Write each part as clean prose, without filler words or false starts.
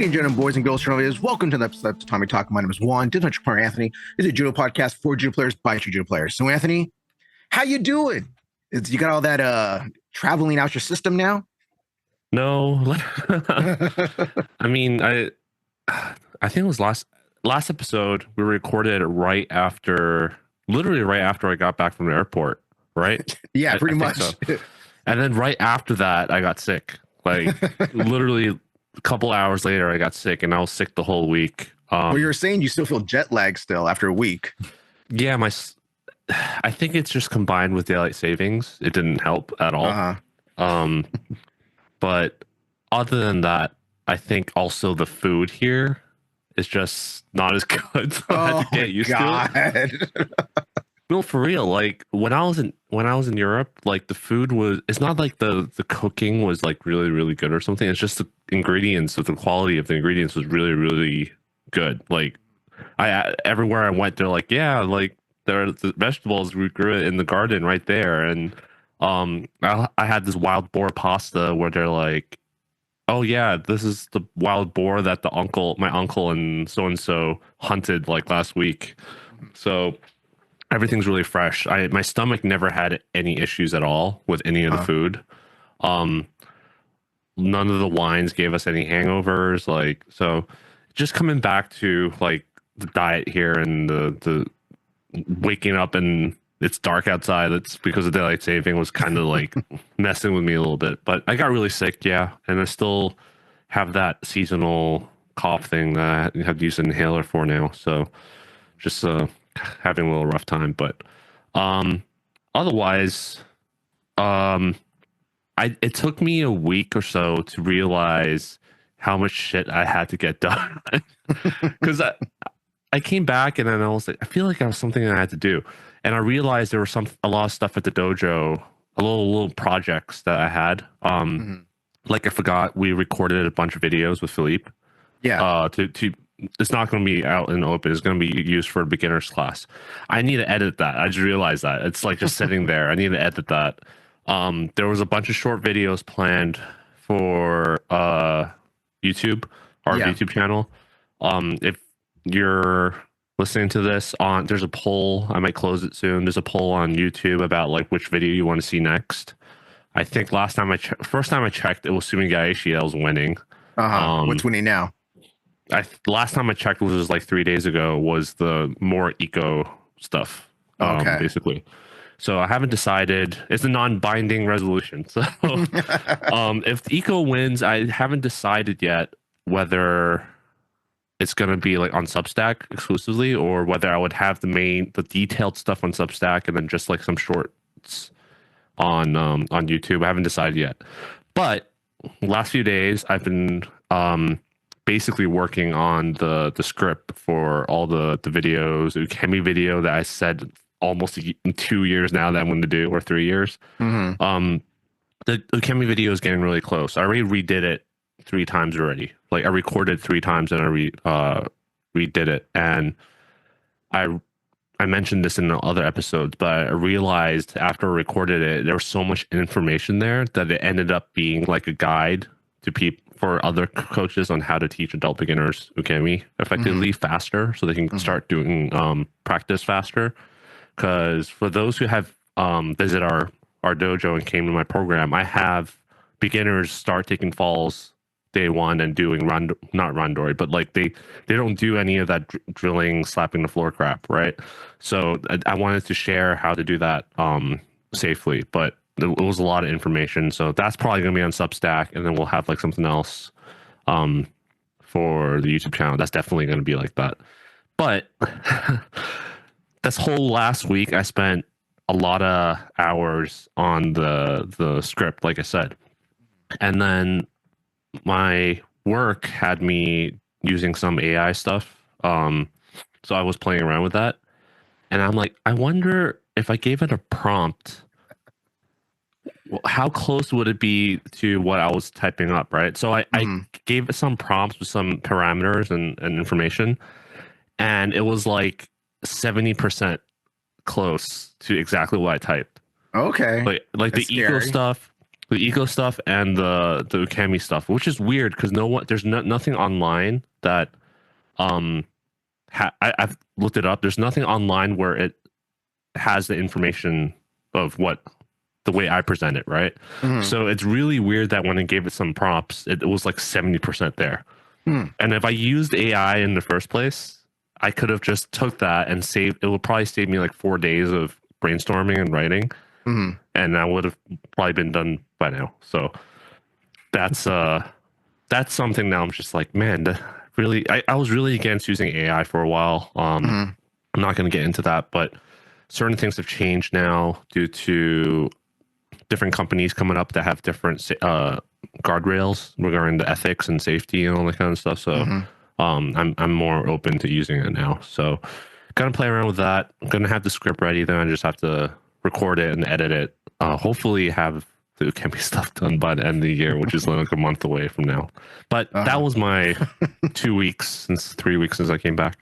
Ladies and gentlemen, boys and girls, cheerleaders, welcome to the episode of Tatami Talk. My name is Juan, different partner Anthony. This is a judo podcast for judo players by judo players. So, Anthony, how you doing? You got all that traveling out your system now? No. I mean, I think it was last episode we recorded literally right after I got back from the airport, right? Yeah, pretty much. So. And then right after that, I got sick. Like literally a couple hours later, I got sick, and I was sick the whole week. Well, you were saying you still feel jet lag still after a week. Yeah, I think it's just combined with daylight savings. It didn't help at all. But other than that, I think also the food here is just not as good. So I had to get used to it. No, for real. Like when I was in Europe, like the food it's not like the cooking was like really, really good or something. It's just the ingredients, the quality of the ingredients was really, really good. Like everywhere I went, they're like, yeah, like the vegetables, we grew it in the garden right there. And I had this wild boar pasta where they're like, oh yeah, this is the wild boar that my uncle and so hunted like last week. So everything's really fresh. My stomach never had any issues at all with any of the food. None of the wines gave us any hangovers. Like, so just coming back to like the diet here and the waking up and it's dark outside. It's because of daylight saving was kind of like messing with me a little bit. But I got really sick, yeah, and I still have that seasonal cough thing that I have to use an inhaler for now. So just having a little rough time. But otherwise, it took me a week or so to realize how much shit I had to get done because I came back and then I was like, I feel like I was something that I had to do. And I realized there was a lot of stuff at the dojo, little projects that I had. Like I forgot we recorded a bunch of videos with Philippe. Yeah. It's not going to be out in the open. It's going to be used for a beginner's class. I need to edit that. I just realized that it's like just sitting there. I need to edit that. There was a bunch of short videos planned for YouTube, our YouTube channel. If you're listening to this there's a poll. I might close it soon. There's a poll on YouTube about like which video you want to see next. I think first time I checked, it was Sumigaishi that was winning. What's winning now? Last time I checked, which was like 3 days ago, was the more eco stuff. Basically. So I haven't decided. It's a non-binding resolution. So if eco wins, I haven't decided yet whether it's going to be like on Substack exclusively or whether I would have the detailed stuff on Substack and then just like some shorts on YouTube. I haven't decided yet. But last few days I've been basically working on the script for all the videos, Ukemi video that I said almost 2 years now that I'm going to do, or 3 years. The Ukemi video is getting really close. I already redid it 3 times already. Like I recorded 3 times and I redid it. And I mentioned this in other episodes, but I realized after I recorded it, there was so much information there that it ended up being like a guide to people for other coaches on how to teach adult beginners Ukemi effectively faster, so they can start doing practice faster. Because for those who have visit our dojo and came to my program, I have beginners start taking falls day one and doing not randori, but like they don't do any of that drilling, slapping the floor crap, right? So I wanted to share how to do that safely, but it was a lot of information. So that's probably going to be on Substack, and then we'll have like something else for the YouTube channel. That's definitely going to be like that. But this whole last week, I spent a lot of hours on the script, like I said, and then my work had me using some AI stuff. So I was playing around with that, and I'm like, I wonder if I gave it a prompt, how close would it be to what I was typing up, right? So I gave it some prompts with some parameters and information, and it was like 70% close to exactly what I typed. Okay. Like the eco stuff, the eco stuff and the ukemi stuff, which is weird because there's nothing online that I've looked it up. There's nothing online where it has the information of what the way I present it, right? So it's really weird that when I gave it some prompts, it was like 70% there. And if I used AI in the first place, I could have just took that and it would probably save me like 4 days of brainstorming and writing. And I would have probably been done by now. So that's something now I'm just like, man, really, I was really against using AI for a while. I'm not going to get into that, but certain things have changed now due to different companies coming up that have different guardrails regarding the ethics and safety and all that kind of stuff. So I'm more open to using it now. So gonna play around with that. I'm gonna have the script ready, then I just have to record it and edit it. Hopefully have the Ukemi stuff done by the end of the year, which is like a month away from now. But that was my 2 weeks 3 weeks since I came back.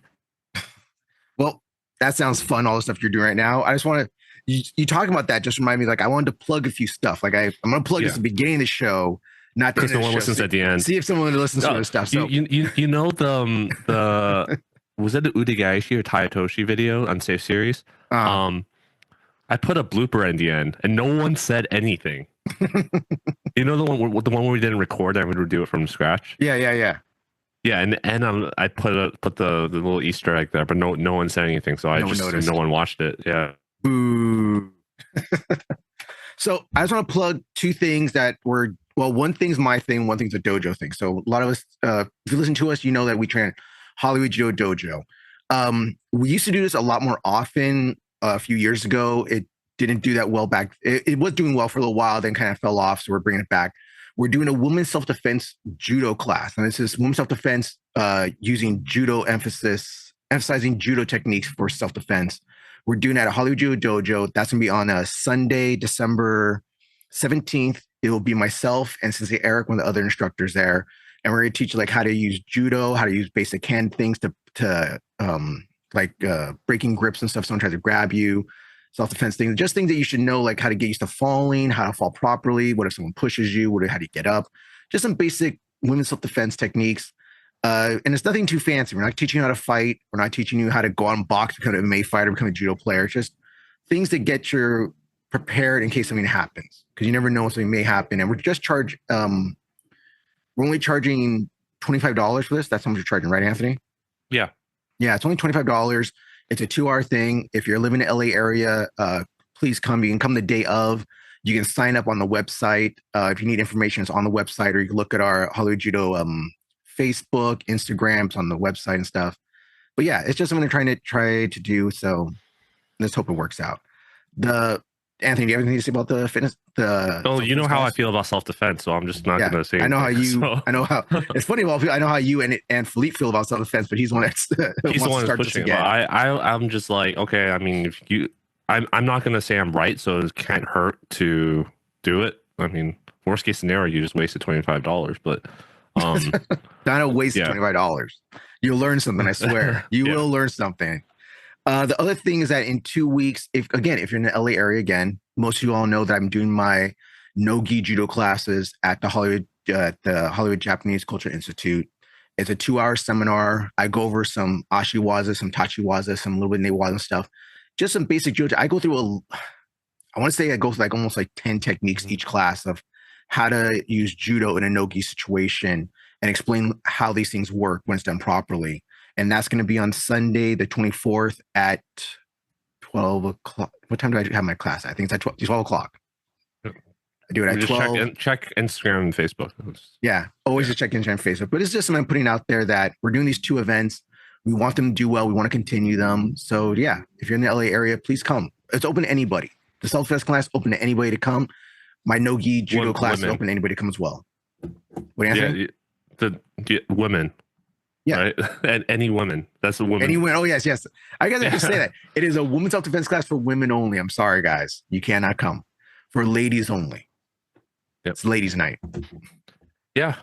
Well, that sounds fun, all the stuff you're doing right now. I just want to, you talking about that just remind me, like, I wanted to plug a few stuff. Like, I'm going to plug this at the beginning of the show, not because no one listens at the end. See if someone listens to this stuff. So you know the was it the Udagaishi or Tayatoshi video on Safe Series? I put a blooper in the end, and no one said anything. You know the one where we didn't record and we would do it from scratch. Yeah. And I put the little Easter egg there, but no one said anything, so no one watched it. Yeah. Boo. So I just want to plug two things that were, well, one thing's my thing, one thing's a dojo thing. So a lot of us, if you listen to us, you know that we train at Hollywood Judo Dojo. We used to do this a lot more often a few years ago. It didn't do that well back. It was doing well for a little while, then kind of fell off. So we're bringing it back. We're doing a women's self-defense judo class. And this is women's self-defense using judo emphasizing judo techniques for self-defense. We're doing that at Hollywood Judo Dojo. That's going to be on Sunday, December 17th. It will be myself and Sensei Eric, one of the other instructors there. And we're going to teach like how to use judo, how to use basic hand things to breaking grips and stuff. Someone tries to grab you, self-defense things, just things that you should know, like how to get used to falling, how to fall properly. What if someone pushes you? How do you get up? Just some basic women's self-defense techniques. And it's nothing too fancy. We're not teaching you how to fight. We're not teaching you how to go out and box, become an MMA fighter, become a judo player. It's just things to get you prepared in case something happens, because you never know when something may happen. And we're just we're only charging $25 for this. That's how much you're charging, right, Anthony? Yeah, it's only $25. It's a 2-hour thing. If you're living in the LA area, please come. You can come the day of. You can sign up on the website. If you need information, it's on the website, or you can look at our Hollywood Judo Facebook, Instagrams on the website and stuff. But yeah, it's just something I'm trying to do. So let's hope it works out. Anthony, do you have anything to say about the fitness? You know how I feel about self-defense, so I'm just not going to say anything. I know how it's funny. I know how you and Philippe feel about self-defense, but he's the one that's he's the one that's pushing it. I'm just like, okay, I mean, I'm not going to say I'm right, so it can't hurt to do it. I mean, worst case scenario, you just wasted $25, but not a waste of $25. You'll learn something, I swear. You will learn something. The other thing is that in 2 weeks, if you're in the LA area again, most of you all know that I'm doing my no-gi judo classes at the Hollywood Japanese Culture Institute. It's a 2-hour seminar. I go over some ashiwaza, some tachiwaza, some little bit of newaza stuff, just some basic judo. I go through I want to say I go through almost 10 techniques each class of how to use judo in a no-gi situation and explain how these things work when it's done properly. And that's going to be on Sunday, the 24th at 12 o'clock. What time do I have my class? I think it's at 12 o'clock. I do it at 12. Check Instagram and Facebook. Yeah, always just check Instagram and Facebook. But it's just something I'm putting out there that we're doing these 2 events. We want them to do well. We want to continue them. So yeah, if you're in the LA area, please come. It's open to anybody. The self-defense class open to anybody to come. My no-gi judo class is open to anybody to come as well. What, Anthony? The women. Yeah. Right? And any woman. That's a woman. Any woman. Oh, yes. I guess I have to say that. It is a women's self-defense class for women only. I'm sorry, guys. You cannot come. For ladies only. Yep. It's ladies' night. Yeah.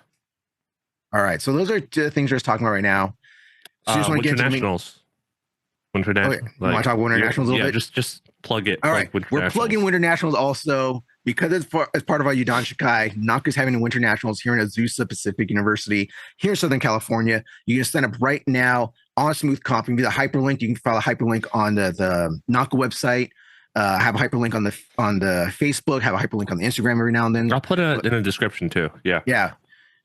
All right. So those are the things we're just talking about right now. So just want to get internationals. Winter Nationals. You want to talk Winter Nationals a little bit? Just plug it. All right. We're plugging Winter Nationals also. because as part of our Udon Shikai, NACA is having the Winter Nationals here in Azusa Pacific University here in Southern California. You can sign up right now on Smooth Comp. You can do the hyperlink. You can follow a hyperlink on the NACA website. Have a hyperlink on the Facebook. Have a hyperlink on the Instagram every now and then. I'll put it in the description too. Yeah. Yeah.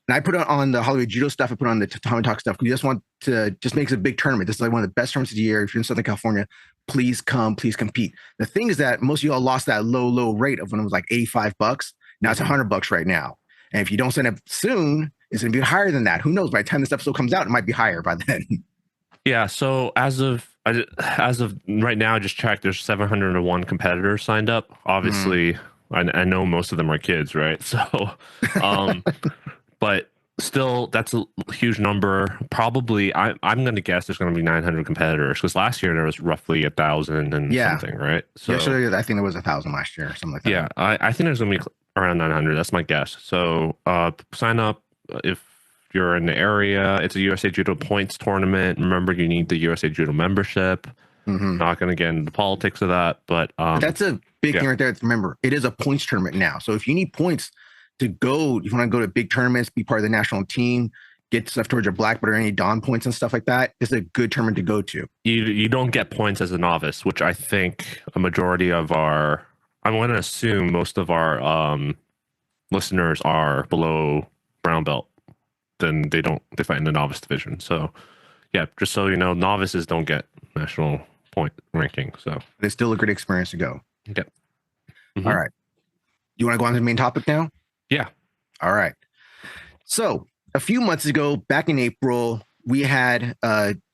And I put it on the Hollywood Judo stuff. I put it on the Tatami Talk stuff. We just want to just make it a big tournament. This is like one of the best tournaments of the year. If you're in Southern California, please come, please compete. The thing is that most of y'all lost that low rate of when it was like $85. Now it's $100 right now. And if you don't sign up soon, it's going to be higher than that. Who knows? By the time this episode comes out, it might be higher by then. Yeah. So as of right now, I just checked. There's 701 competitors signed up. Obviously, I know most of them are kids, right? So, but still, that's a huge number. Probably, I'm going to guess there's going to be 900 competitors because last year there was roughly 1,000 and something, right? So I think there was 1,000 last year or something like that. Yeah, I think there's going to be around 900. That's my guess. So sign up if you're in the area. It's a USA Judo points tournament. Remember, you need the USA Judo membership. Not going to get into the politics of that, but that's a big thing right there. Remember, it is a points tournament now. So if you need points to go, if you want to go to big tournaments, be part of the national team, get stuff towards your black belt or any Don points and stuff like that, it's a good tournament to go to. You don't get points as a novice, which I think a majority of I'm going to assume most of our listeners are below brown belt. Then they fight in the novice division. So yeah, just so you know, novices don't get national point ranking. So it's still a great experience to go. Okay. All right. You want to go on to the main topic now? Yeah. All right. So a few months ago, back in April, we had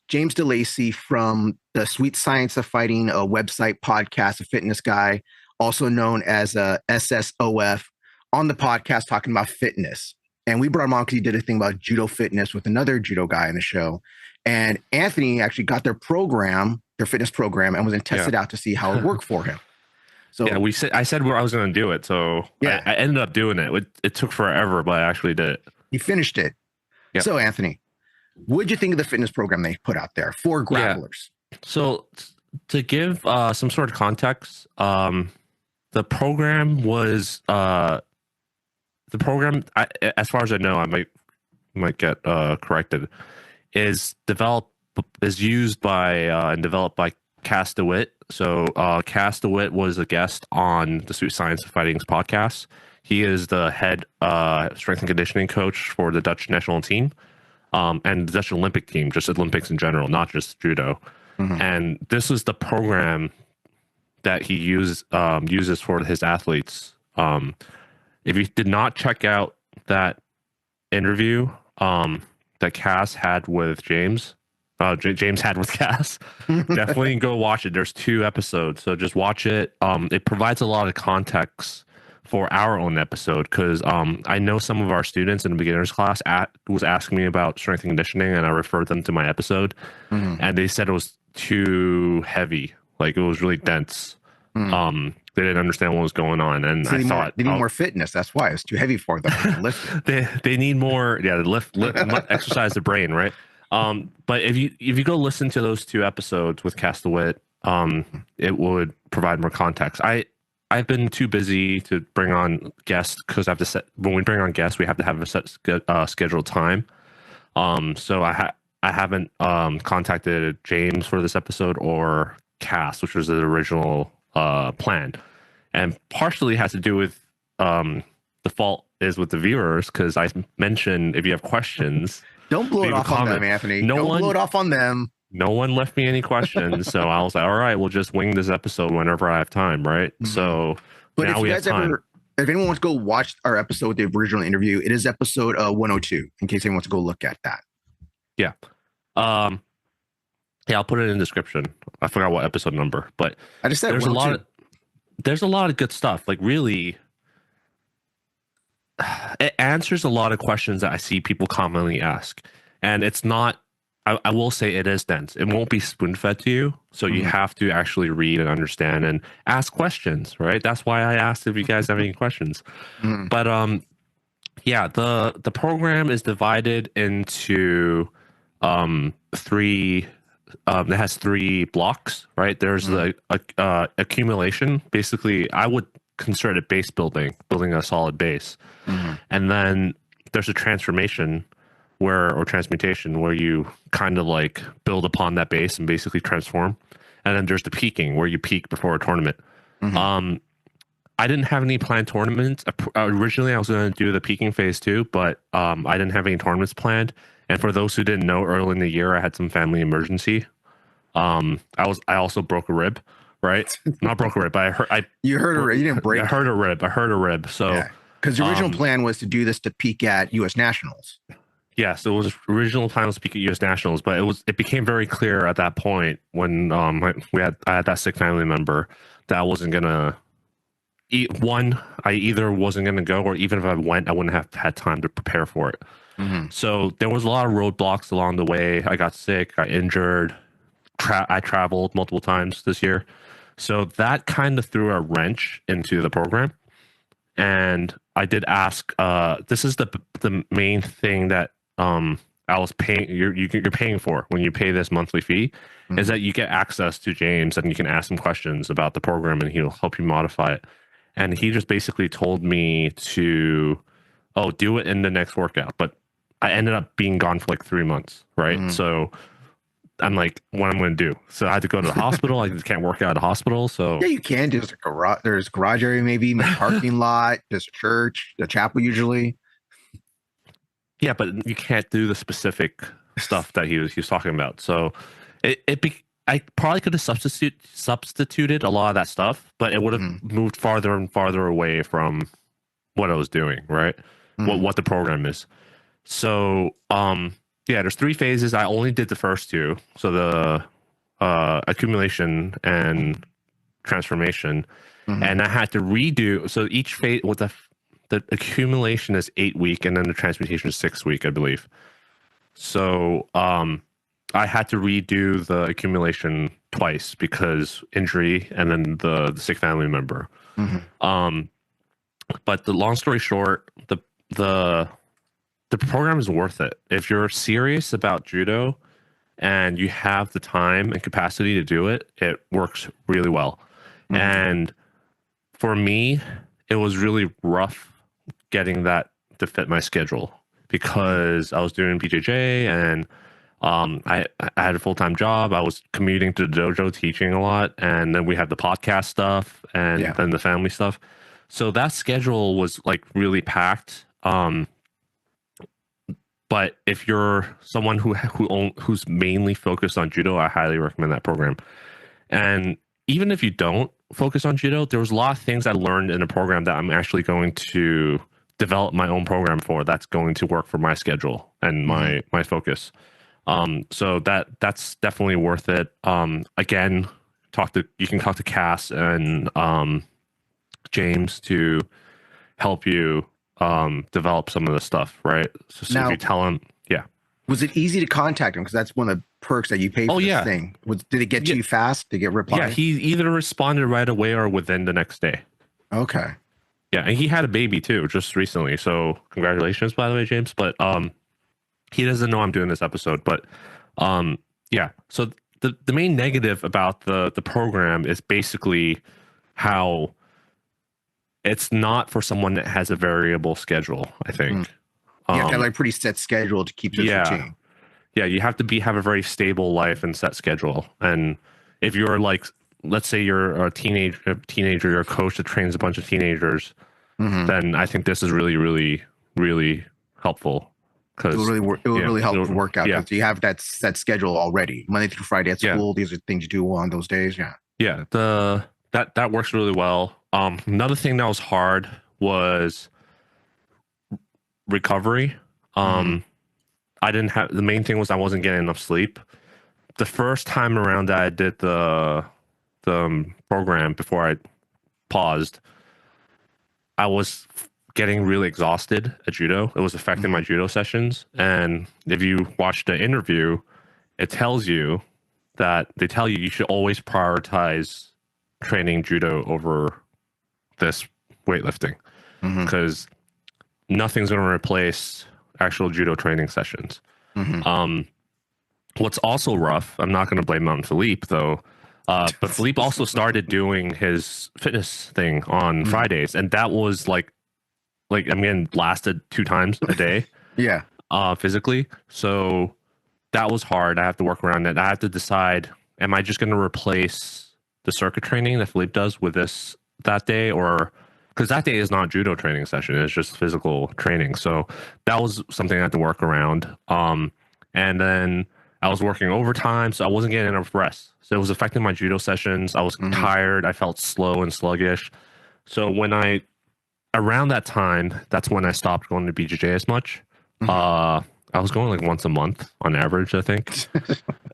James Lacey from the Sweet Science of Fighting website, podcast, a fitness guy, also known as SSOF, on the podcast talking about fitness. And we brought him on because he did a thing about judo fitness with another judo guy in the show. And Anthony actually got their fitness program, and was then tested out to see how it worked for him. So yeah, I said where I was going to do it. So yeah, I ended up doing it. It took forever, but I actually did it. You finished it. Yep. So Anthony, what did you think of the fitness program they put out there for grapplers? Yeah. So to give some sort of context, the program was as far as I know, I might get corrected, is used by and developed by Cass DeWitt. So Cass DeWitt was a guest on the Sweet Science of Fighting's podcast. He is the head strength and conditioning coach for the Dutch national team and the Dutch Olympic team, just Olympics in general, not just judo. And this is the program that he uses for his athletes. If you did not check out that interview that Cass had with James, James had with Cass, definitely go watch it. There's 2 episodes, so just watch it. It provides a lot of context for our own episode because I know some of our students in the beginners class was asking me about strength and conditioning, and I referred them to my episode, and they said it was too heavy, like it was really dense. They didn't understand what was going on, and so I thought they need more fitness. That's why it's too heavy for them to lift. they need more, lift exercise the brain, right? But if you go listen to those 2 episodes with Cass DeWitt, it would provide more context. I've been too busy to bring on guests because I have to set. When we bring on guests, we have to have a set scheduled time. So I haven't contacted James for this episode or Cass, which was the original plan, and partially has to do with the fault is with the viewers because I mentioned if you have questions, don't blow it off on them, Anthony. Don't blow it off on them. No one left me any questions, so I was like, all right, we'll just wing this episode whenever I have time, right? So but now we have time. If anyone wants to go watch our episode with the original interview, it is episode 102. In case anyone wants to go look at that. Yeah. Yeah, I'll put it in the description. I forgot what episode number, but I just said there's a lot of good stuff. Like really, it answers a lot of questions that I see people commonly ask, and it's not. I will say it is dense. It won't be spoon fed to you, so you have to actually read and understand and ask questions. Right? That's why I asked if you guys have any questions. But yeah, the program is divided into 3. It has 3 blocks, right? There's the accumulation. Basically, I would concerted base building a solid base. And then there's a transformation or transmutation where you kind of like build upon that base and basically transform. And then there's the peaking where you peak before a tournament. I didn't have any planned tournaments. Originally, I was going to do the peaking phase too, but I didn't have any tournaments planned. And for those who didn't know, early in the year, I had some family emergency. I also broke a rib, right? Not broke a rib, but you hurt a rib. You didn't break. I hurt a rib. So because the original plan was to do this to peak at U.S. Nationals. Yes, it was original plan was to peak at U.S. Nationals, but it became very clear at that point when I had that sick family member that I wasn't gonna. I either wasn't gonna go, or even if I went, I wouldn't have had time to prepare for it. So there was a lot of roadblocks along the way. I got sick, got injured. I traveled multiple times this year, so that kind of threw a wrench into the program. And I did ask. This is the main thing that I was paying. You're paying for when you pay this monthly fee, is that you get access to James and you can ask him questions about the program and he'll help you modify it. And he just basically told me to, do it in the next workout. But I ended up being gone for like 3 months, right? So I'm like, what am I going to do? So I had to go to the hospital. I just can't work out at the hospital. So yeah, you can. There's a garage. There's garage area, maybe parking lot. There's a church, a chapel usually. Yeah, but you can't do the specific stuff that he was talking about. So I probably could have substituted a lot of that stuff, but it would have moved farther and farther away from what I was doing, right? What the program is. So there's 3 phases. I only did the first 2. So the accumulation and transformation, and I had to redo. So each phase with the accumulation is 8-week, and then the transmutation is 6-week, I believe. So I had to redo the accumulation twice because injury and then the sick family member. But the long story short, the program is worth it. If you're serious about judo and you have the time and capacity to do it, it works really well. And for me, it was really rough getting that to fit my schedule because I was doing BJJ and I had a full-time job. I was commuting to the dojo teaching a lot, and then we had the podcast stuff and then the family stuff. So that schedule was like really packed. But if you're someone who's mainly focused on judo, I highly recommend that program. And even if you don't focus on judo, there was a lot of things I learned in the program that I'm actually going to develop my own program for. That's going to work for my schedule and my focus. So that's definitely worth it. Again, you can talk to Cass and James to help you develop some of the stuff, right? So now, if you tell them, was it easy to contact him? Because that's one of the perks that you pay for this thing. Did it get to you fast to get replies? Yeah, he either responded right away or within the next day. Okay. Yeah, and he had a baby too just recently. So congratulations, by the way, James. But he doesn't know I'm doing this episode. But so the main negative about the program is basically how it's not for someone that has a variable schedule, I think. You have to have like a pretty set schedule to keep this routine. Yeah, you have to have a very stable life and set schedule. And if you're like, let's say you're a teenager, you're a coach that trains a bunch of teenagers, then I think this is really, really, really helpful. It will really help the workout because you have that set schedule already. Monday through Friday at school, these are things you do on those days. Yeah, that works really well. Another thing that was hard was recovery. The main thing was I wasn't getting enough sleep. The first time around that I did the program before I paused, I was getting really exhausted at judo. It was affecting my judo sessions. And if you watch the interview, it tells you that you should always prioritize training judo over this weightlifting because nothing's going to replace actual judo training sessions. What's also rough, I'm not going to blame it on Philippe though. But Philippe also started doing his fitness thing on Fridays, and that was like I mean, lasted 2 times a day. Yeah. Physically. So that was hard. I have to work around it. I have to decide, am I just going to replace the circuit training that Philippe does with this that day, or because that day is not judo training session, it's just physical training. So that was something I had to work around. And then I was working overtime, so I wasn't getting enough rest. So it was affecting my judo sessions. I was tired. I felt slow and sluggish. So around that time, that's when I stopped going to BJJ as much. I was going like once a month on average, I think.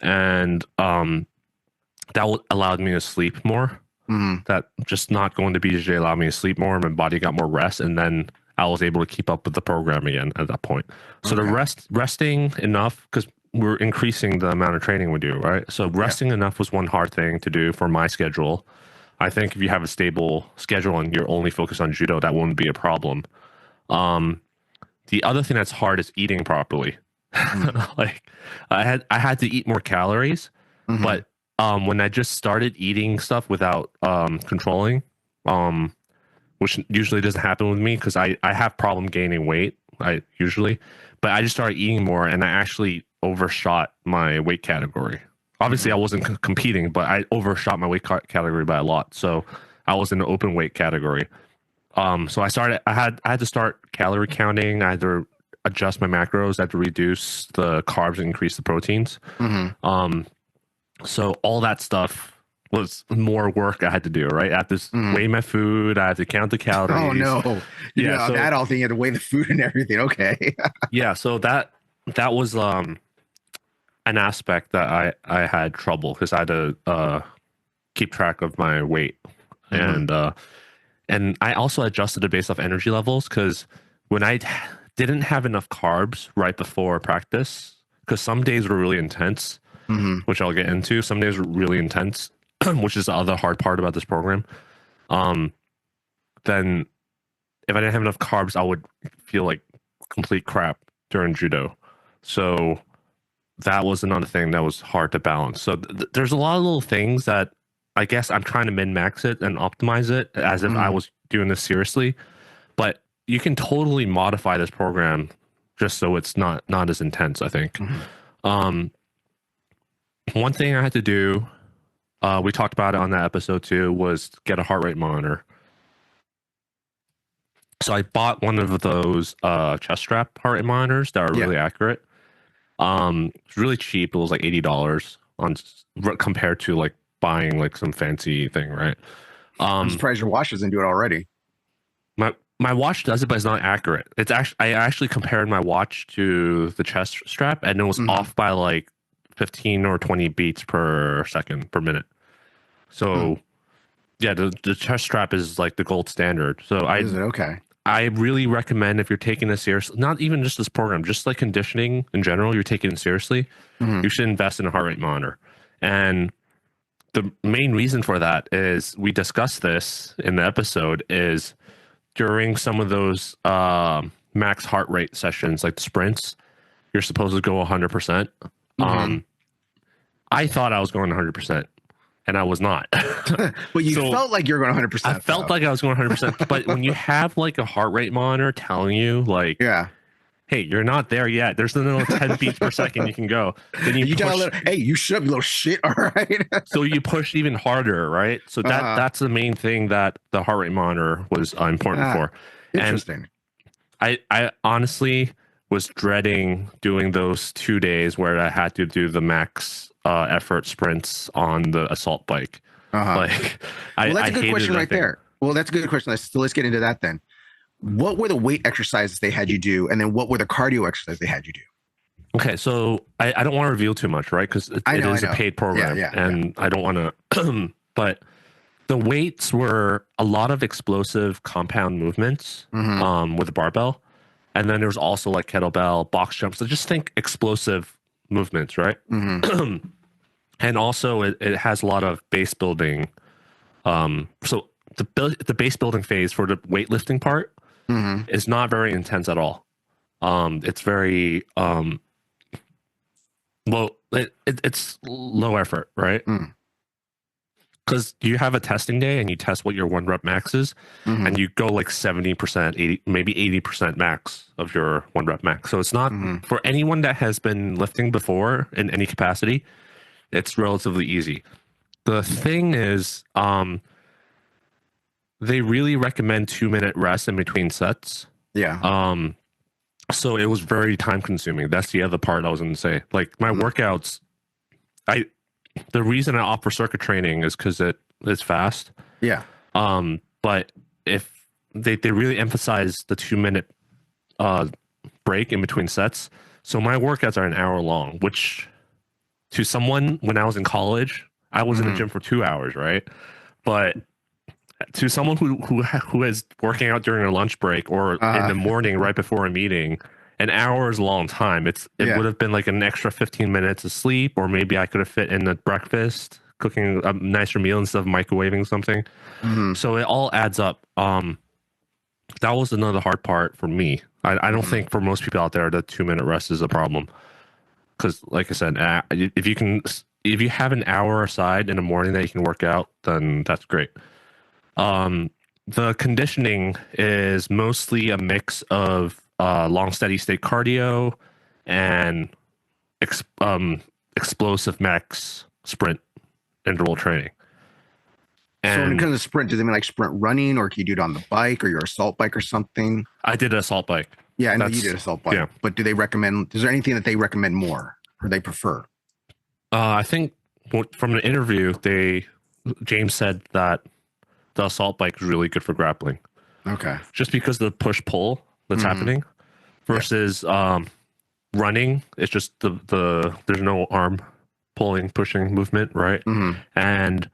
And that allowed me to sleep more. That just not going to BJJ allowed me to sleep more. My body got more rest. And then I was able to keep up with the program again at that point. So the resting enough, because we're increasing the amount of training we do, right? So resting enough was one hard thing to do for my schedule. I think if you have a stable schedule and you're only focused on judo, that won't be a problem. The other thing that's hard is eating properly. Like I had to eat more calories, but when I just started eating stuff without controlling, which usually doesn't happen with me because I have problem gaining weight. But I just started eating more and I actually overshot my weight category. Obviously, I wasn't competing, but I overshot my weight category by a lot. So I was in the open weight category. So I had to start calorie counting. I had to adjust my macros. I had to reduce the carbs and increase the proteins. So all that stuff was more work I had to do, right? I had to weigh my food. I had to count the calories. Oh no. Yeah. So that all thing, you had to weigh the food and everything. Okay. Yeah. So that was an aspect that I had trouble because I had to keep track of my weight. And I also adjusted it based off energy levels because when I didn't have enough carbs right before practice, because some days were really intense, which I'll get into. Some days were really intense, which is the other hard part about this program. Then if I didn't have enough carbs, I would feel like complete crap during judo. So that was another thing that was hard to balance. So there's a lot of little things that I guess I'm trying to min-max it and optimize it as if I was doing this seriously. But you can totally modify this program just so it's not as intense, I think. One thing I had to do, we talked about it on that episode too, was get a heart rate monitor. So I bought one of those chest strap heart rate monitors that are really accurate. It's really cheap. It was like $80 compared to like buying like some fancy thing, right? I'm surprised your watch doesn't do it already. My watch does it, but it's not accurate. It's actually I actually compared my watch to the chest strap, and it was off by like 15 or 20 beats per second per minute. So yeah, the chest strap is like the gold standard. So Is it okay? I really recommend if you're taking this seriously, not even just this program, just like conditioning in general, you're taking it seriously, you should invest in a heart rate monitor. And the main reason for that is we discussed this in the episode is during some of those max heart rate sessions, like the sprints, you're supposed to go 100%. I thought I was going 100%. And I was not. But you felt like you're going 100%. I felt like I was going 100%. But when you have like a heart rate monitor telling you like, hey, you're not there yet. There's another 10 beats per second you can go. Then you tell them, hey, you should be, little shit. All right. So you push even harder, right? So that's the main thing that the heart rate monitor was important for. Interesting. And I honestly was dreading doing those 2 days where I had to do the max effort sprints on the assault bike. Like, well, that's a good question right there. Well, that's a good question. Let's get into that then. What were the weight exercises they had you do, and then what were the cardio exercises they had you do? Okay, so I don't want to reveal too much, right? Because it is a paid program, and I don't want to. But the weights were a lot of explosive compound movements with the barbell, and then there was also like kettlebell, box jumps. So just think explosive movements, right? And also it has a lot of base building. So the base building phase for the weightlifting part is not very intense at all. It's very low. It's low effort, right? because you have a testing day and you test what your 1 rep max is, and you go like 70%, 80, maybe 80% max of your 1 rep max. So it's not for anyone that has been lifting before in any capacity, it's relatively easy. The thing is, they really recommend 2-minute rest in between sets. Yeah. So it was very time consuming. That's the other part I was going to say. Like my workouts, the reason I opt for circuit training is because it's fast. Yeah. But if they really emphasize the 2-minute break in between sets, so my workouts are an hour long, which to someone when I was in college, I was in the gym for 2 hours, right? But to someone who is working out during a lunch break or in the morning right before a meeting, an hour is a long time. It would have been like an extra 15 minutes of sleep, or maybe I could have fit in a breakfast, cooking a nicer meal instead of microwaving something. So it all adds up. That was another hard part for me. I don't think for most people out there the 2-minute rest is a problem, because like I said, if you have an hour aside in the morning that you can work out, then that's great. The conditioning is mostly a mix of long steady state cardio and explosive max sprint interval training. So when it comes to sprint, does it mean like sprint running, or can you do it on the bike or your assault bike or something? I did an assault bike. Yeah, I know you did assault bike. Yeah. But do they recommend? Is there anything that they recommend more, or they prefer? I think from the interview, James said that the assault bike is really good for grappling. Okay. Just because of the push pull that's happening versus running, it's just there's no arm pulling, pushing movement, right? And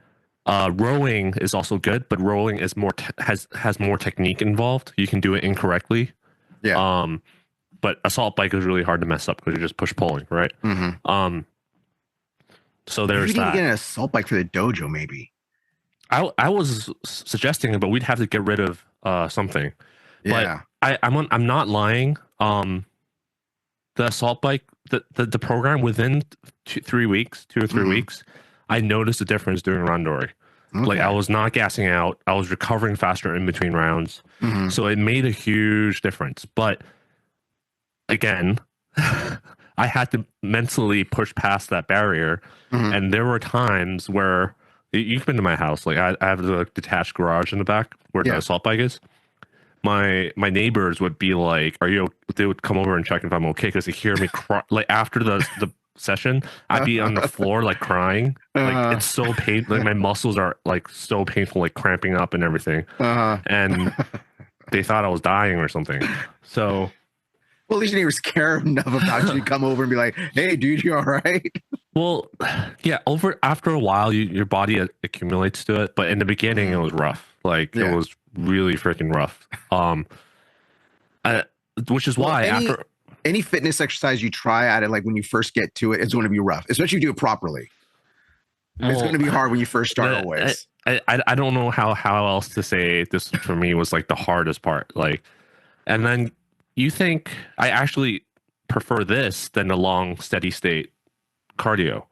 rowing is also good, but rowing is more has more technique involved. You can do it incorrectly. Yeah. But assault bike is really hard to mess up because you're just push pulling, right? So there's you need that. to get an assault bike for the dojo, maybe. I was suggesting it, but we'd have to get rid of something. Yeah. But I'm not lying. The assault bike, the program within 2 or 3 weeks, I noticed a difference doing randori. Okay. Like I was not gassing out. I was recovering faster in between rounds. So it made a huge difference. But again, I had to mentally push past that barrier. And there were times where you've been to my house. Like I have the detached garage in the back where the assault bike is. My neighbors would be like, "Are you?" They would come over and check if I'm okay because they hear me cry. Like after the session, I'd be on the floor like crying. Like it's so painful. Like my muscles are like so painful, like cramping up and everything. And they thought I was dying or something. So. Well, at least your neighbors care enough about you to come over and be like, "Hey, dude, you all right?" Well, yeah. After a while, your body accumulates to it. But in the beginning, it was rough. Like it was really freaking rough. Which is why any fitness exercise you try at it, like when you first get to it, it's going to be rough, especially if you do it properly. It's going to be hard when you first start always. I don't know how else to say this. For me was like the hardest part. Like, and then you think I actually prefer this than the long steady state cardio.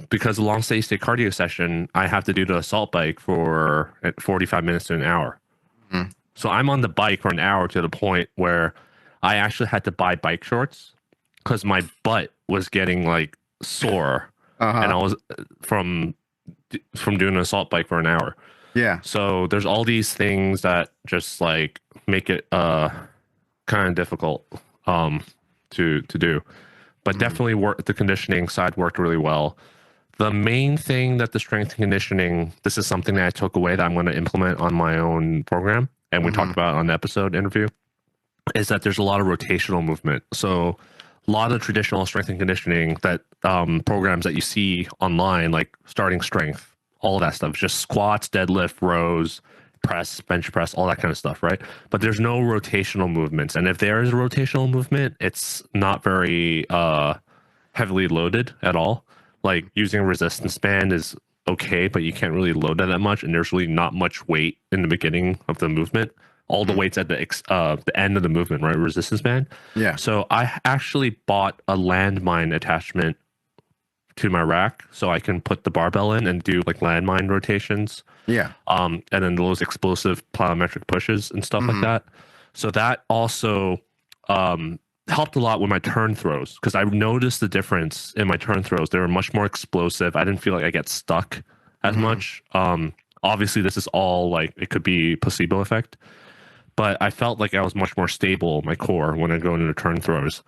Because a long steady state cardio session, I have to do the assault bike for 45 minutes to an hour. So I'm on the bike for an hour to the point where I actually had to buy bike shorts because my butt was getting like sore, and I was from doing an assault bike for an hour. Yeah. So there's all these things that just like make it kind of difficult to do. But definitely the conditioning side worked really well. The main thing that the strength and conditioning, this is something that I took away that I'm going to implement on my own program, and we talked about on the episode interview, is that there's a lot of rotational movement. So a lot of traditional strength and conditioning that programs that you see online, like starting strength, all that stuff, just squats, deadlift, rows, press, bench press, all that kind of stuff, right? But there's no rotational movements. And if there is a rotational movement, it's not very heavily loaded at all. Like using a resistance band is okay, but you can't really load that much. And there's really not much weight in the beginning of the movement. All the weight's at the end of the movement, right? Resistance band. Yeah. So I actually bought a landmine attachment to my rack so I can put the barbell in and do like landmine rotations. Yeah. And then those explosive plyometric pushes and stuff like that. So that also helped a lot with my turn throws because I noticed the difference in my turn throws. They were much more explosive. I didn't feel like I get stuck as much. Obviously, this is all like it could be placebo effect, but I felt like I was much more stable in my core when I go into the turn throws.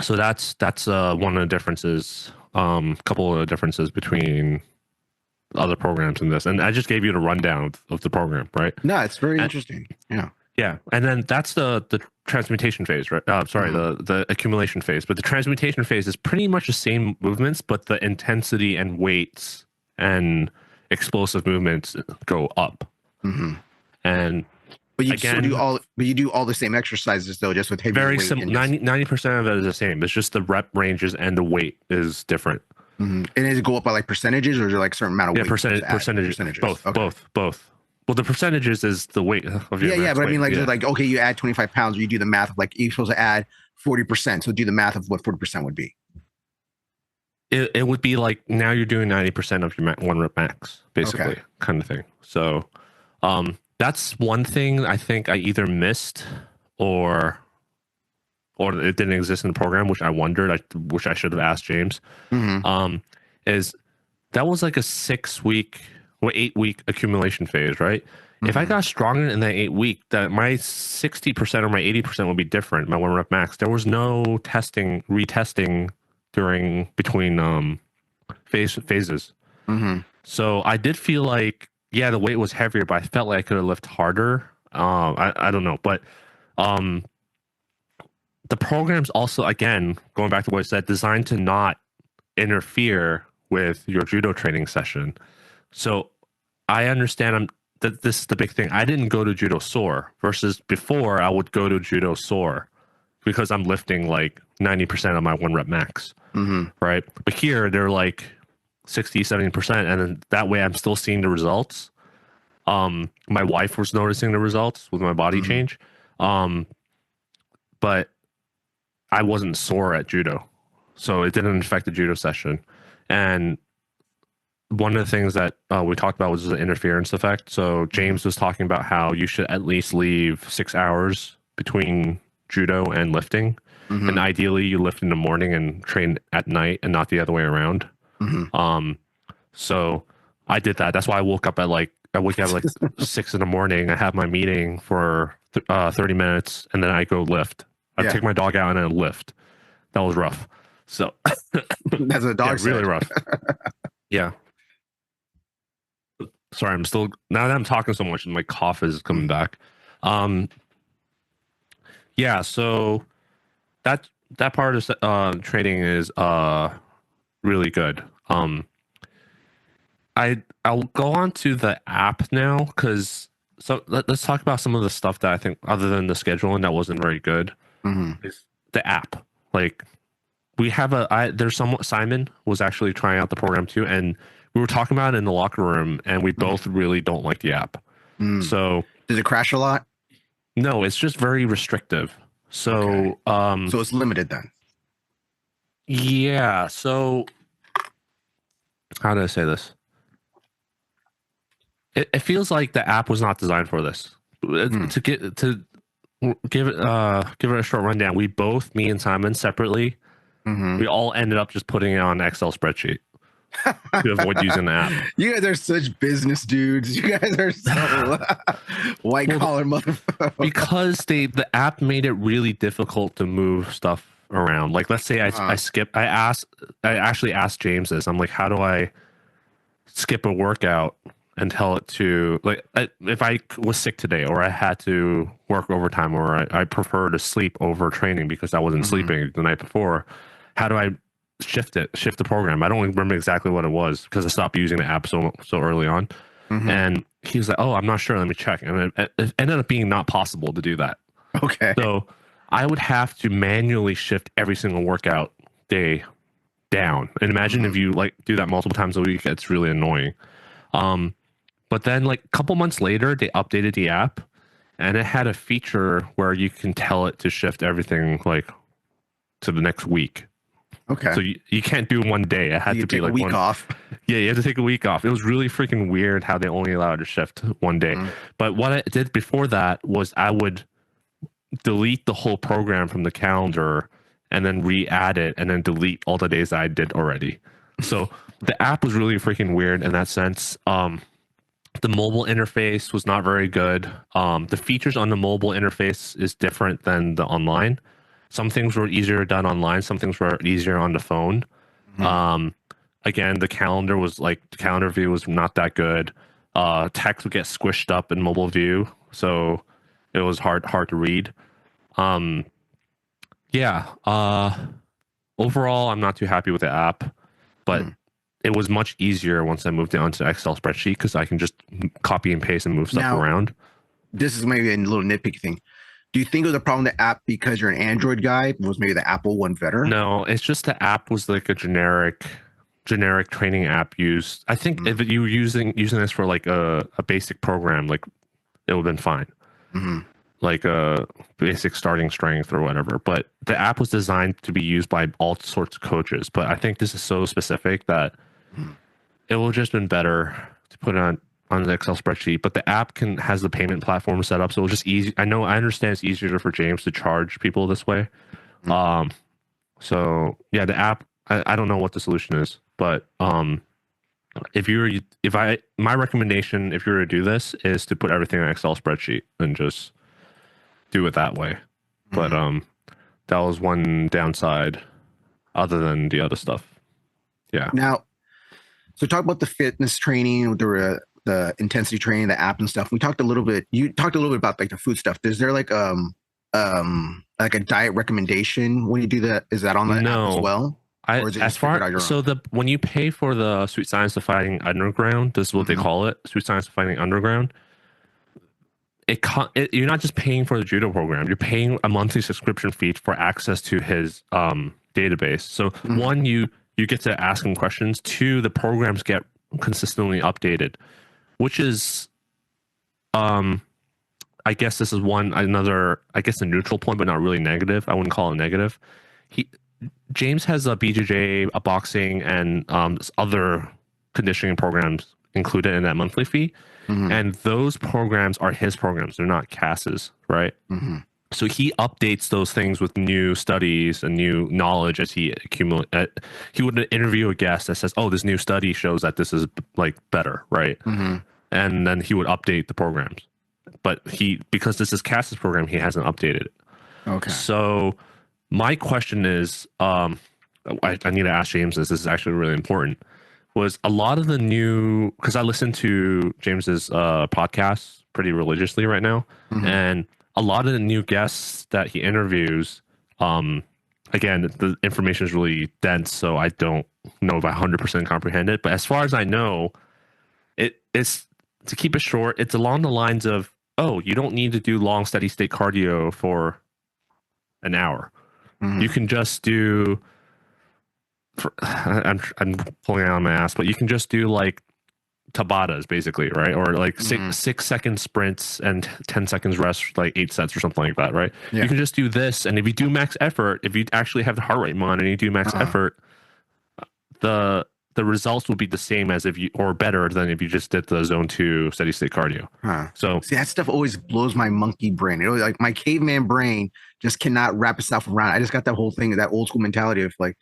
So that's one of the differences. Couple of the differences between other programs in this, and I just gave you the rundown of the program, right? No, it's very interesting. Yeah, and then that's the transmutation phase, right? Sorry, the accumulation phase. But the transmutation phase is pretty much the same movements, but the intensity and weights and explosive movements go up. And but you again, do all the same exercises though, just with heavy very weight. similar. 90% of it is the same. It's just the rep ranges and the weight is different. And does it go up by like percentages, or is there like a certain amount of weight? Percentages. Both. Okay. Both. Well, the percentages is the weight of your but I mean, like, weight. is it like, okay, you add 25 pounds, or you do the math of like you're supposed to add 40%. So do the math of what 40% would be. It would be like now you're doing 90% of your one rep max, basically, kind of thing. So, that's one thing I think I either missed or it didn't exist in the program, which I wondered. I wish I should have asked James. Is that was like a 6-week or 8-week accumulation phase, right? If I got stronger in that 8-week, that my 60% or my 80% would be different. My one rep max. There was no retesting between phases. So I did feel like, yeah, the weight was heavier, but I felt like I could have lifted harder. I don't know, but the program's also, again, going back to what I said, designed to not interfere with your judo training session. So I understand that this is the big thing. I didn't go to judo sore versus before I would go to judo sore because I'm lifting like 90% of my one rep max. Right. But here they're like 60, 70%. And then that way I'm still seeing the results. My wife was noticing the results with my body change. But I wasn't sore at judo, so it didn't affect the judo session. And one of the things that we talked about was the interference effect. So James was talking about how you should at least leave 6 hours between judo and lifting. And ideally you lift in the morning and train at night and not the other way around. So I did that. That's why I wake up at like 6 in the morning. I have my meeting for 30 minutes and then I go lift. I take my dog out and I lift. That was rough. So that's a dog really rough. Yeah. Sorry, I'm still, now that I'm talking so much and my cough is coming back. Yeah, so that part of training is really good. I'll go on to the app now because let's talk about some of the stuff that I think, other than the scheduling, that wasn't very good. Is the app. Like we have Simon was actually trying out the program too, and we were talking about it in the locker room, and we both really don't like the app. So does it crash a lot? No, it's just very restrictive. So so it's limited then. Yeah. So how do I say this? It feels like the app was not designed for this. To give it a short rundown. We both, me and Simon separately, we all ended up just putting it on an Excel spreadsheet to avoid using the app. You guys are such business dudes. You guys are so white collar motherfuckers. Because the app made it really difficult to move stuff around. Like let's say I actually asked James this. I'm like, how do I skip a workout and tell it to, like, if I was sick today or I had to work overtime or I prefer to sleep over training because I wasn't sleeping the night before, how do I shift the program? I don't remember exactly what it was because I stopped using the app so early on. And he was like, oh, I'm not sure, let me check. And it ended up being not possible to do that. Okay. So I would have to manually shift every single workout day down. And imagine if you like do that multiple times a week, it's really annoying. But then like a couple months later, they updated the app and it had a feature where you can tell it to shift everything like to the next week. Okay. So you can't do one day. It had to be like a week off. Yeah, you had to take a week off. It was really freaking weird how they only allowed a shift one day. But what I did before that was I would delete the whole program from the calendar and then re-add it and then delete all the days that I did already. So the app was really freaking weird in that sense. The mobile interface was not very good. The features on the mobile interface is different than the online. Some things were easier done online. Some things were easier on the phone. Again, the calendar view was not that good. Text would get squished up in mobile view, so it was hard to read. Yeah. Overall, I'm not too happy with the app, but it was much easier once I moved it onto Excel spreadsheet because I can just copy and paste and move stuff around. This is maybe a little nitpicky thing. Do you think it was a problem with the app because you're an Android guy? Was maybe the Apple one better? No, it's just the app was like a generic training app used. I think if you were using this for like a basic program, like it would have been fine. Like a basic starting strength or whatever. But the app was designed to be used by all sorts of coaches. But I think this is so specific that it will just been better to put it on the Excel spreadsheet. But the app has the payment platform set up, so it's just easy. I understand it's easier for James to charge people this way. So yeah, the app. I don't know what the solution is, but my recommendation if you were to do this is to put everything in an Excel spreadsheet and just do it that way. But that was one downside other than the other stuff. Yeah. Now, so talk about the fitness training, the intensity training, the app and stuff. You talked a little bit about like the food stuff. Is there like a diet recommendation when you do that? Is that on the app as well? When you pay for the Sweet Science of Fighting Underground, this is what they call it, Sweet Science of Fighting Underground. You're not just paying for the judo program. You're paying a monthly subscription fee for access to his database. So one, you get to ask him questions. Two, the programs get consistently updated, which is, I guess this is another, I guess a neutral point, but not really negative. I wouldn't call it negative. James has a BJJ, a boxing, and other conditioning programs included in that monthly fee. And those programs are his programs. They're not Cass's, right? So he updates those things with new studies and new knowledge as he accumulates. He would interview a guest that says, "Oh, this new study shows that this is like better," right? And then he would update the programs. But because this is Cass's program, he hasn't updated it. Okay. So my question is, I need to ask James this. This is actually really important. Was a lot of the new, because I listen to James's podcasts pretty religiously right now, and a lot of the new guests that he interviews, again, the information is really dense, so I don't know if I 100% comprehend it. But as far as I know, it's, to keep it short, it's along the lines of, oh, you don't need to do long steady state cardio for an hour. You can just do. I'm pulling out my ass, but you can just do like Tabatas basically, right? Or like 6-second sprints and 10 seconds rest, like 8 sets or something like that, right? Yeah. You can just do this, and if you do max effort, if you actually have the heart rate monitor and you do max effort, the results will be the same as or better than if you just did the zone 2 steady state cardio. So see, that stuff always blows my monkey brain. It always, like my caveman brain just cannot wrap itself around. I just got that whole thing, that old school mentality of like,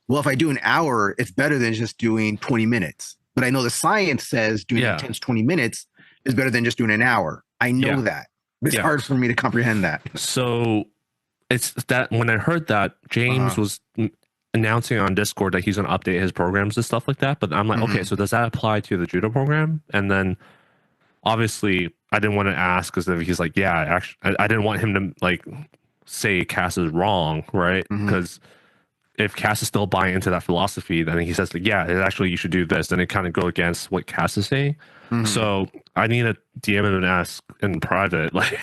well, if I do an hour, it's better than just doing 20 minutes. But I know the science says doing intense 20 minutes is better than just doing an hour. I know that. It's hard for me to comprehend that. So it's that when I heard that, James was announcing on Discord that he's going to update his programs and stuff like that. But I'm like, okay, so does that apply to the judo program? And then obviously I didn't want to ask because he's like, yeah, actually, I didn't want him to like say Cass is wrong, right? Because if Cass is still buying into that philosophy, then he says, like, yeah, actually you should do this. Then it kind of go against what Cass is saying. So I need to DM him and ask in private, like,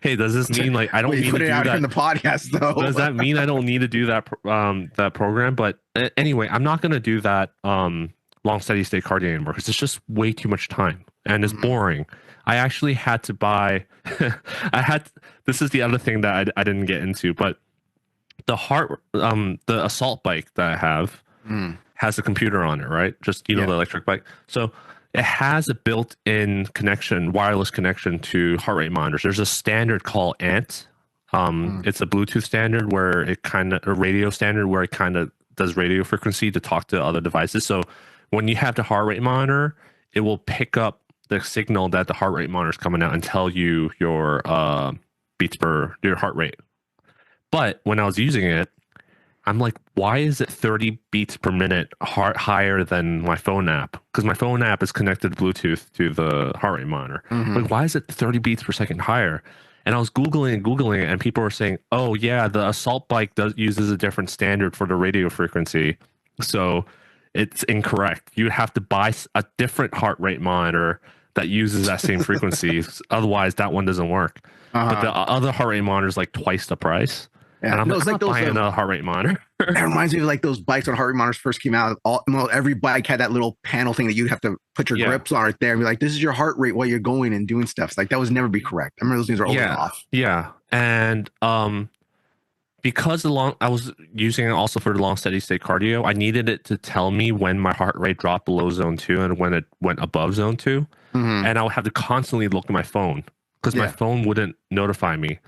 hey, does this mean like I don't need to do that in the podcast though? Does that mean I don't need to do that that program? But anyway, I'm not going to do that long steady state cardio anymore because it's just way too much time and it's boring. I actually had to buy. This is the other thing that I didn't get into, but the assault bike that I have has a computer on it, right? Just, the electric bike. So it has a built-in connection, wireless connection to heart rate monitors. There's a standard called ANT. It's a Bluetooth standard where a radio standard where it kind of does radio frequency to talk to other devices. So when you have the heart rate monitor, it will pick up the signal that the heart rate monitor is coming out and tell you your beats per your heart rate. But when I was using it, I'm like, why is it 30 beats per minute higher than my phone app? Because my phone app is connected Bluetooth to the heart rate monitor. Like, why is it 30 beats per second higher? And I was Googling it, and people were saying, oh, yeah, the assault bike uses a different standard for the radio frequency. So it's incorrect. You have to buy a different heart rate monitor that uses that same frequency. Otherwise, that one doesn't work. But the other heart rate monitor is like twice the price. Yeah. And I'm not buying a heart rate monitor. That reminds me of like those bikes when heart rate monitors first came out. Every bike had that little panel thing that you have to put your grips on right there and be like, this is your heart rate while you're going and doing stuff. It's like that would never be correct. I remember those things are always off. Yeah. And because I was using it also for the long steady state cardio, I needed it to tell me when my heart rate dropped below zone 2 and when it went above zone 2. And I would have to constantly look at my phone because my phone wouldn't notify me.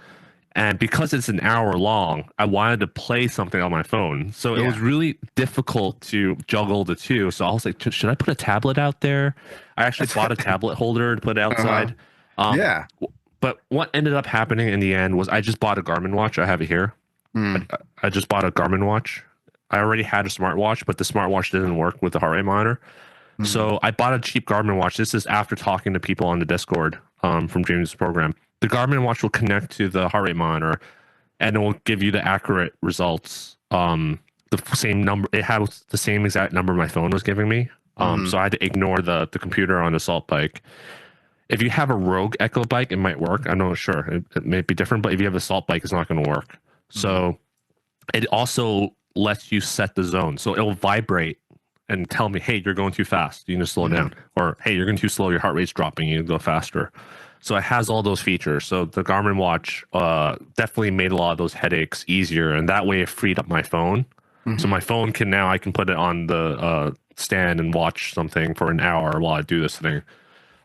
And because it's an hour long, I wanted to play something on my phone. So it was really difficult to juggle the two. So I was like, should I put a tablet out there? I actually bought a tablet holder to put outside. But what ended up happening in the end was I just bought a Garmin watch. I have it here. I just bought a Garmin watch. I already had a smartwatch, but the smartwatch didn't work with the heart rate monitor. So I bought a cheap Garmin watch. This is after talking to people on the Discord from James' program. The Garmin watch will connect to the heart rate monitor, and it will give you the accurate results. The same number. It has the same exact number my phone was giving me. So I had to ignore the computer on the assault bike. If you have a Rogue Echo bike, it might work. I'm not sure. It may be different, but if you have an assault bike, it's not going to work. So it also lets you set the zone. So it will vibrate and tell me, hey, you're going too fast. You need to slow down. Or, hey, you're going too slow. Your heart rate's dropping. You need to go faster. So it has all those features. So the Garmin watch definitely made a lot of those headaches easier. And that way it freed up my phone. So my phone I can put it on the stand and watch something for an hour while I do this thing.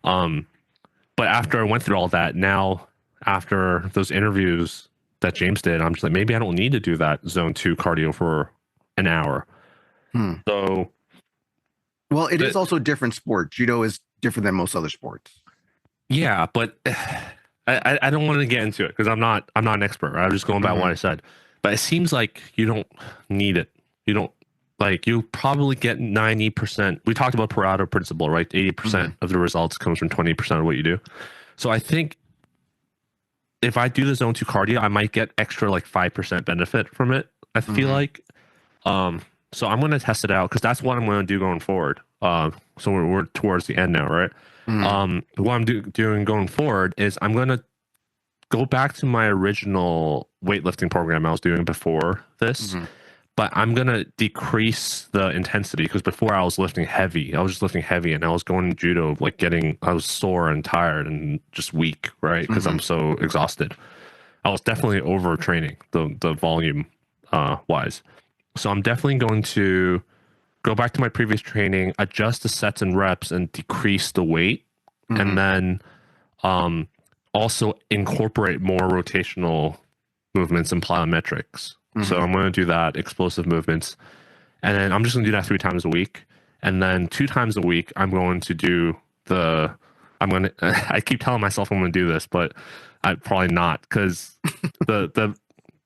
But after I went through all that, now after those interviews that James did, I'm just like, maybe I don't need to do that zone 2 cardio for an hour. So, well, it is also a different sport. Judo is different than most other sports. Yeah, but I don't want to get into it because I'm not an expert. Right? I'm just going by what I said. But it seems like you don't need it. You don't you probably get 90%. We talked about Pareto principle, right? 80% of the results comes from 20% of what you do. So I think if I do the zone 2 cardio, I might get extra 5% benefit from it. I feel like. So I'm going to test it out because that's what I'm going to do going forward. So we're towards the end now, right? What I'm doing going forward is I'm going to go back to my original weightlifting program I was doing before this, but I'm going to decrease the intensity because before I was lifting heavy. I was just lifting heavy and I was going to judo, I was sore and tired and just weak, right? Because I'm so exhausted. I was definitely overtraining the volume wise. So I'm definitely going to go back to my previous training, adjust the sets and reps, and decrease the weight, and then also incorporate more rotational movements and plyometrics. So I'm going to do that, explosive movements, and then I'm just going to do that 3 times a week, and then 2 times a week I'm going to do I keep telling myself I'm going to do this, but I probably not because the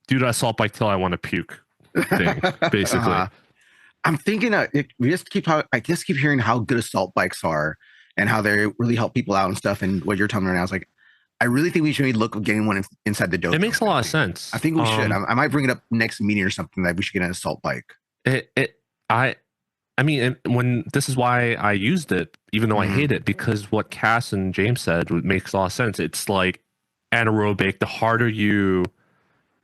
do the assault bike till I want to puke thing, basically. I'm thinking we just keep hearing how good assault bikes are and how they really help people out and stuff. And what you're telling me right now is I really think we should look at getting one inside the dojo. It makes a lot of sense. I think we should. I might bring it up next meeting or something that we should get an assault bike. I mean, when this is why I used it, even though I hate it, because what Cass and James said makes a lot of sense. It's like anaerobic. The harder you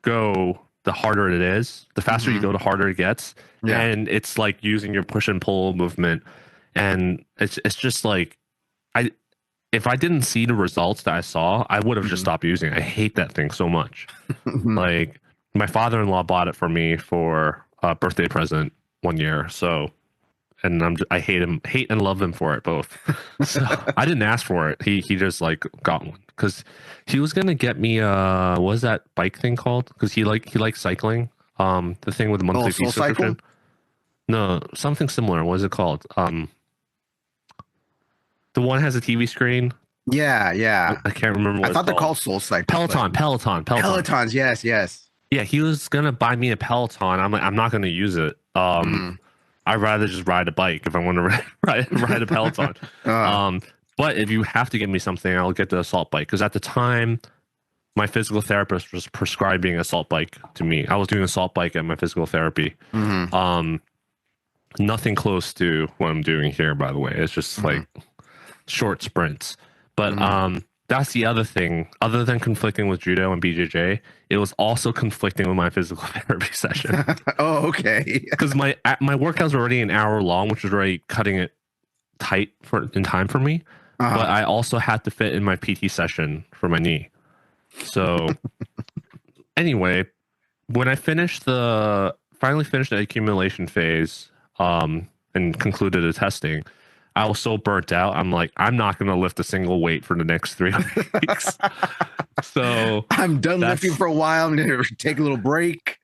go, the harder it is. The faster you go, the harder it gets. Yeah. And it's like using your push and pull movement. And it's just if I didn't see the results that I saw, I would have just stopped using it. I hate that thing so much. my father-in-law bought it for me for a birthday present one year. So, and I hate and love him for it both. So I didn't ask for it. He just like got one because he was gonna get me what was that bike thing called? Because he likes cycling. The thing with the monthly fee subscription. No, something similar. What is it called? The one has a TV screen. Yeah. I can't remember what I thought they're called Soul Cycle. Peloton. Pelotons, yes. Yeah, he was gonna buy me a Peloton. I'm like, I'm not gonna use it. I'd rather just ride a bike if I want to ride a Peloton. But if you have to get me something, I'll get the assault bike. Because at the time, my physical therapist was prescribing assault bike to me. I was doing assault bike at my physical therapy. Nothing close to what I'm doing here, by the way. It's just like short sprints. But that's the other thing. Other than conflicting with judo and BJJ, it was also conflicting with my physical therapy session. Oh, okay. Because my workouts were already an hour long, which was already cutting it tight in time for me. But I also had to fit in my PT session for my knee. So anyway, when I finally finished the accumulation phase and concluded the testing, I was so burnt out. I'm like, I'm not going to lift a single weight for the next 3 weeks. So I'm done lifting for a while. I'm going to take a little break.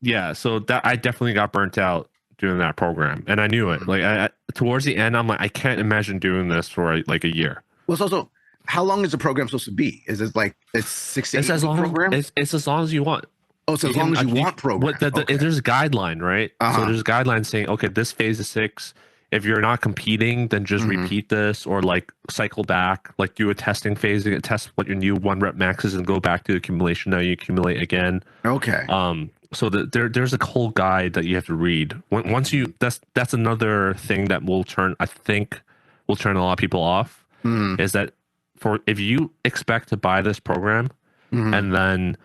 Yeah. So that I definitely got burnt out doing that program, and I knew it. Like towards the end, I'm like, I can't imagine doing this for like a year. Well, it's also, how long is the program supposed to be? Is it like it's 6 to 8 week program? It's as long as you want. Oh, so as long as you want program. There's a guideline, right? So there's a guideline saying, okay, this phase is 6. If you're not competing, then just repeat this, or like cycle back, like do a testing phase to test what your new 1 rep max is and go back to accumulation. Now you accumulate again. Okay. So there's a whole guide that you have to read. Once you that's another thing that will turn a lot of people off is that if you expect to buy this program and then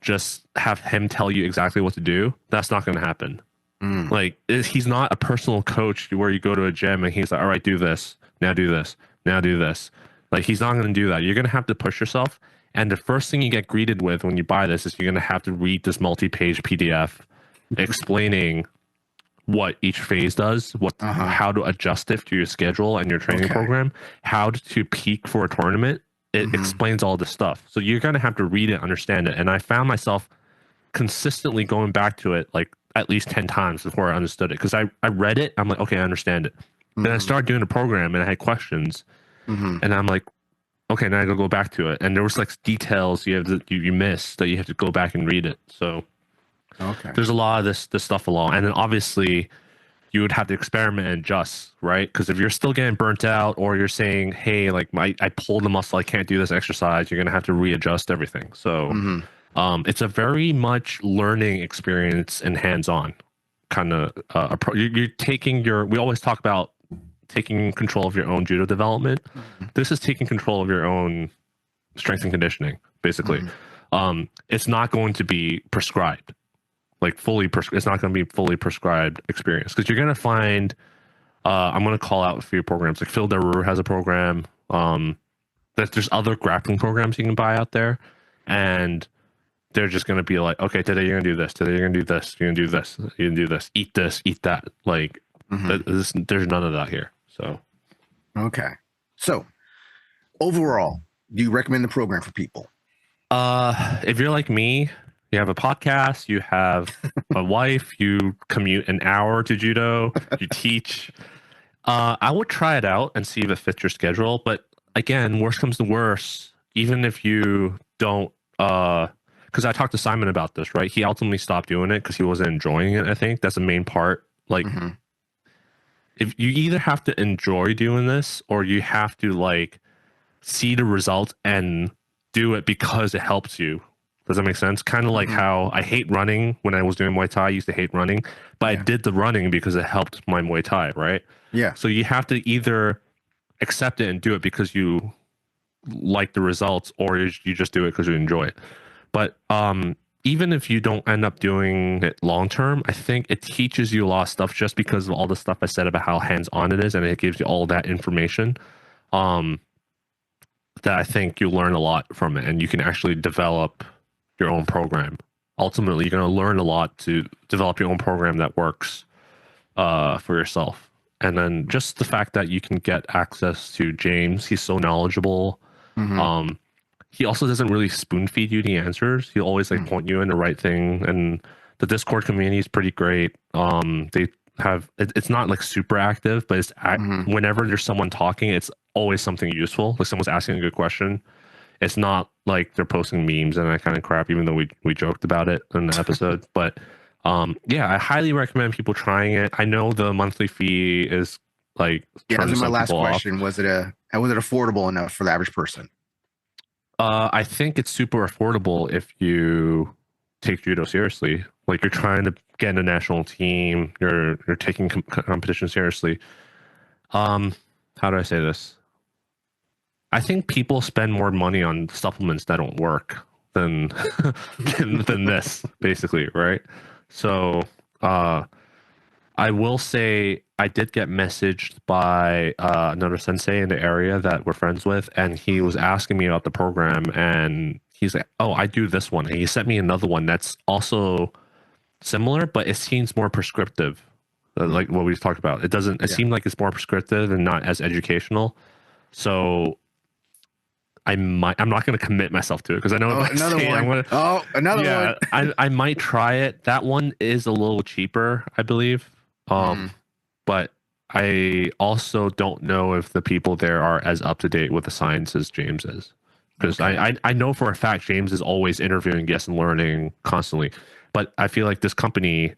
just have him tell you exactly what to do, that's not going to happen. Like he's not a personal coach where you go to a gym and he's like, all right, do this, now do this, now do this. Like he's not going to do that. You're going to have to push yourself. And the first thing you get greeted with when you buy this is you're going to have to read this multi-page PDF explaining what each phase does, how to adjust it to your schedule and your training program, how to peak for a tournament. It explains all this stuff. So you're going to have to read it, understand it. And I found myself consistently going back to it like at least 10 times before I understood it. Because I read it, I'm like, okay, I understand it. Then I started doing the program and I had questions. And I'm like, okay, now I gotta go back to it. And there was like details you missed that you have to go back and read it. So there's a lot of this stuff along. And then obviously you would have to experiment and adjust, right? Because if you're still getting burnt out or you're saying, hey, like I pulled the muscle, I can't do this exercise, you're gonna have to readjust everything. So it's a very much learning experience and hands-on kind of you're taking we always talk about taking control of your own judo development. This is taking control of your own strength and conditioning, basically. It's not going to be prescribed, like it's not going to be fully prescribed experience, because you're going to find I'm going to call out a few programs, like Phil Deru has a program, that there's other grappling programs you can buy out there, and they're just going to be like, okay, today you're going to do this, today you're going to do this, you're going to do this, you're going to do this, eat this, eat that. Like there's none of that here. So okay. So overall, do you recommend the program for people? If you're like me, you have a podcast, you have a wife, you commute an hour to judo, you teach, I would try it out and see if it fits your schedule. But again, worst comes to worst, even if you don't because I talked to Simon about this, right? He ultimately stopped doing it because he wasn't enjoying it. I think that's the main part. Like if you either have to enjoy doing this or you have to like see the result and do it because it helps you. Does that make sense? Kind of like how I hate running. When I was doing Muay Thai, I used to hate running, but I did the running because it helped my Muay Thai, right? Yeah. So you have to either accept it and do it because you like the results, or you just do it because you enjoy it. But even if you don't end up doing it long term, I think it teaches you a lot of stuff just because of all the stuff I said about how hands-on it is, and it gives you all that information. That I think you learn a lot from it, and you can actually develop your own program ultimately you're going to learn a lot to develop your own program that works for yourself. And then just the fact that you can get access to James, he's so knowledgeable. Mm-hmm. He also doesn't really spoon feed you the answers. He'll always like point you in the right thing. And the Discord community is pretty great. They have it's not like super active, but it's whenever there's someone talking, it's always something useful. Like someone's asking a good question. It's not like they're posting memes and that kind of crap, even though we joked about it in the episode. But yeah, I highly recommend people trying it. I know the monthly fee is like that was my last question. Was it affordable enough for the average person? I think it's super affordable if you take judo seriously. Like you're trying to get in a national team, you're taking competition seriously. How do I say this? I think people spend more money on supplements that don't work than than this, basically, right? So I will say I did get messaged by another sensei in the area that we're friends with, and he was asking me about the program, and he's like, "Oh, I do this one," and he sent me another one that's also similar, but it seems more prescriptive, like what we talked about. It doesn't. It seemed like it's more prescriptive and not as educational. So I'm not going to commit myself to it because I know another one. Another one. I might try it. That one is a little cheaper, I believe. But I also don't know if the people there are as up to date with the science as James is, because I know for a fact James is always interviewing guests and learning constantly. But I feel like this company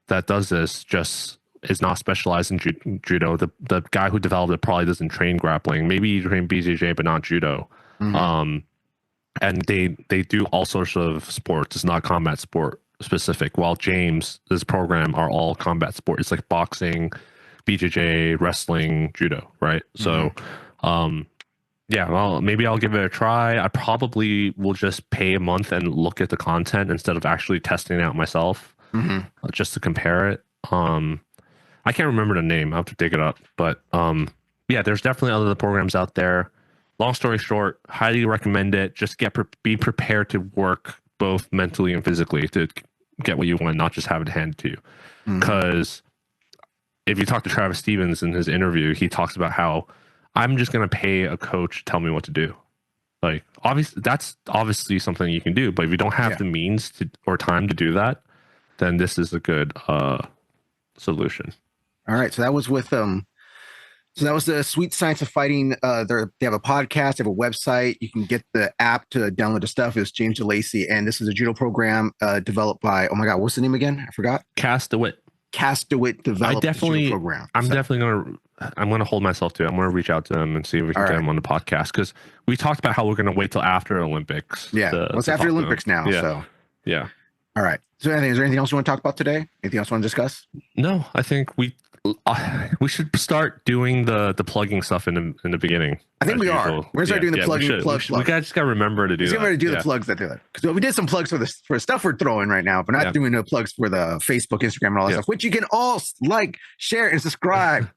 that does this just is not specialized in judo. The guy who developed it probably doesn't train grappling. Maybe he trained BJJ, but not judo. And they do all sorts of sports. It's not combat sport specific. While this program are all combat sport. It's like boxing, BJJ, wrestling, judo, right? So, yeah, well, maybe I'll give it a try. I probably will just pay a month and look at the content instead of actually testing it out myself, just to compare it. I can't remember the name. I'll have to dig it up. But yeah, there's definitely other programs out there. Long story short, highly recommend it. Just be prepared to work both mentally and physically to get what you want, not just have it handed to you. Because if you talk to Travis Stevens in his interview, he talks about how I'm just going to pay a coach to tell me what to do. Like, that's obviously something you can do, but if you don't have the means or time to do that, then this is a good solution. All right, so that was with so that was the Sweet Science of Fighting. They have a podcast, they have a website. You can get the app to download the stuff. It was James Lacey, and this is a judo program developed by, oh my God, what's the name again? I forgot. Cass DeWitt developed the judo program. I'm gonna hold myself to it. I'm gonna reach out to them and see if we can get them on the podcast, because we talked about how we're gonna wait till after Olympics. Yeah, it's after Olympics now. Yeah. So yeah. All right. So is there anything else you want to talk about today? Anything else you want to discuss? No, I think we should start doing the plugging stuff in the beginning. I think we are. We're gonna start doing the plugging. We just gotta remember to do that. We're gonna do the plugs that do it, because we did some plugs for stuff we're throwing right now, but not doing no plugs for the Facebook, Instagram, and all that stuff, which you can all like, share, and subscribe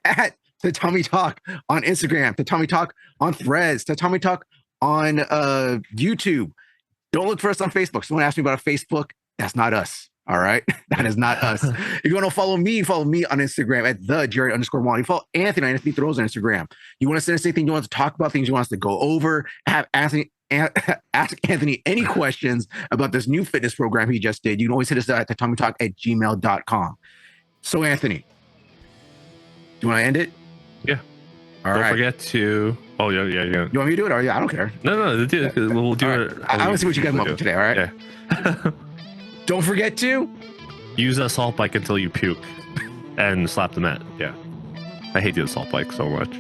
at Tatami Talk on Instagram, Tatami Talk on Threads, Tatami Talk on YouTube. Don't look for us on Facebook. Someone asked me about a Facebook. That's not us. All right. That is not us. If you want to follow me on Instagram at @Jerry_Juan. You follow Anthony on Anthony Throws on Instagram. You want to send us anything you want to talk about, things you want us to go over, ask Anthony any questions about this new fitness program he just did. You can always hit us at TatomiTalk@gmail.com. So Anthony, do you want to end it? Yeah. Don't forget to. Oh yeah. You want me to do it? Or I don't care. No. We'll do it. I want to see what you guys come up with today. All right. Yeah. Don't forget to use a salt bike until you puke and slap the mat. Yeah. I hate the assault bike so much.